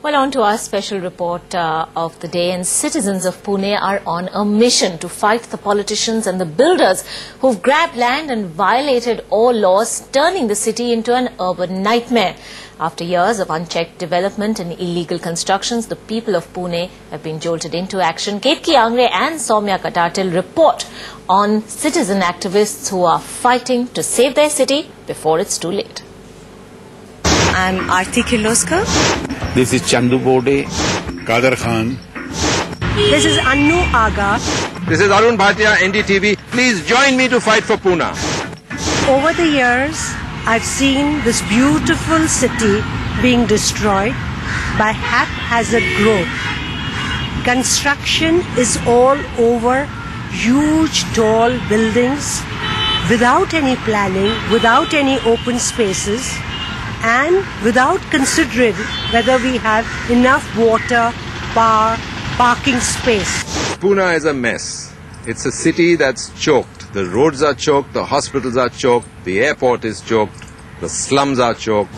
Well, on to our special report of the day. And citizens of Pune are on a mission to fight the politicians and the builders who've grabbed land and violated all laws, turning the city into an urban nightmare. After years of unchecked development and illegal constructions, the people of Pune have been jolted into action. Ketki Angre and Soumya Katatil report on citizen activists who are fighting to save their city before it's too late. I'm Aarti Kirloskar. This is Chandu Bode. Kader Khan. This is Annu Aga. This is Arun Bhatia, NDTV. Please join me to fight for Pune. Over the years, I've seen this beautiful city being destroyed by haphazard growth. Construction is all over, huge tall buildings without any planning, without any open spaces, and without considering whether we have enough water, power, parking space. Pune is a mess. It's a city that's choked. The roads are choked, the hospitals are choked, the airport is choked, the slums are choked.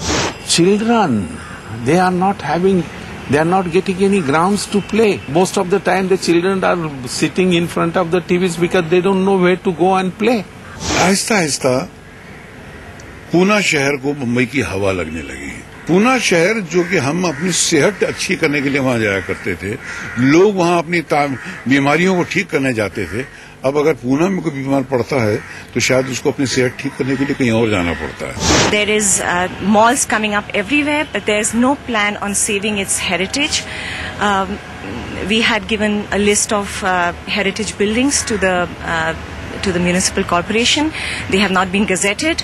Children, they are not getting any grounds to play. Most of the time the children are sitting in front of the TVs because they don't know where to go and play. Aahista Aahista Poona शहर को मुंबई की हवा लगने लगी। पूना शहर जो कि हम अपनी सेहत अच्छी करने के लिए वहां जाया करते थे, लोग वहां अपनी बीमारियों को ठीक करने जाते थे। अब अगर पूना में कोई बीमार पड़ता है तो शायद उसको अपनी सेहत ठीक करने के लिए कहीं और जाना पड़ता है। There is malls coming up everywhere, but there is no plan on saving its heritage. We had given a list of heritage buildings to the municipal corporation. They have not been gazetted.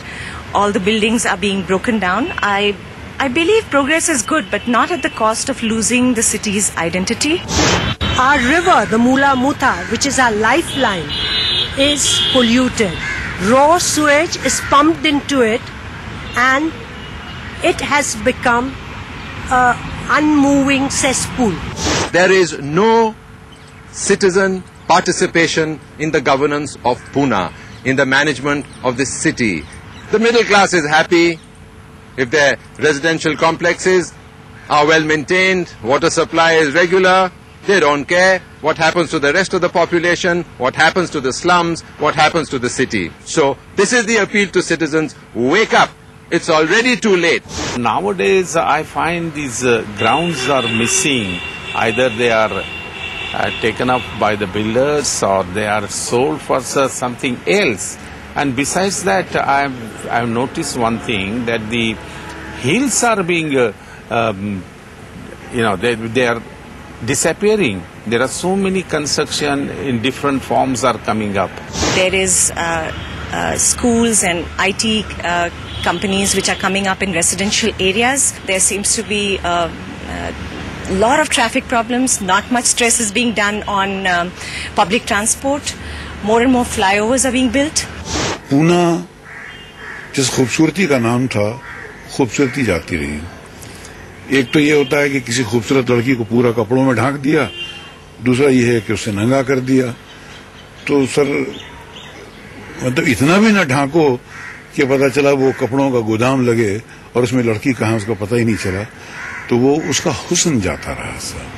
All the buildings are being broken down. I believe progress is good, but not at the cost of losing the city's identity. Our river, the Mula Muta, which is our lifeline, is polluted. Raw sewage is pumped into it, and it has become an unmoving cesspool. There is no citizen participation in the governance of Pune, in the management of this city. The middle class is happy if their residential complexes are well maintained, water supply is regular. They don't care what happens to the rest of the population, what happens to the slums, what happens to the city. So this is the appeal to citizens. Wake up. It's already too late. Nowadays I find these grounds are missing. Either they are taken up by the builders or they are sold for something else. And besides that, I've noticed one thing, that the hills are being, they are disappearing. There are so many construction in different forms are coming up. There is schools and IT companies which are coming up in residential areas. There seems to be a lot of traffic problems. Not much stress is being done on public transport. More and more flyovers are being built. Poona जिस खूबसूरती का नाम था, खूबसूरती जाती रही। एक तो ये होता है कि किसी खूबसूरत लड़की को पूरा कपड़ों में ढांक दिया, दूसरा ये है कि उसे नंगा कर दिया। तो सर मतलब इतना भी ना ढांको कि पता चला वो कपड़ों का गोदाम लगे और उसमें लड़की कहाँ उसका पता ही नहीं चला, तो वो उसका हुस्न जाता रहा सर।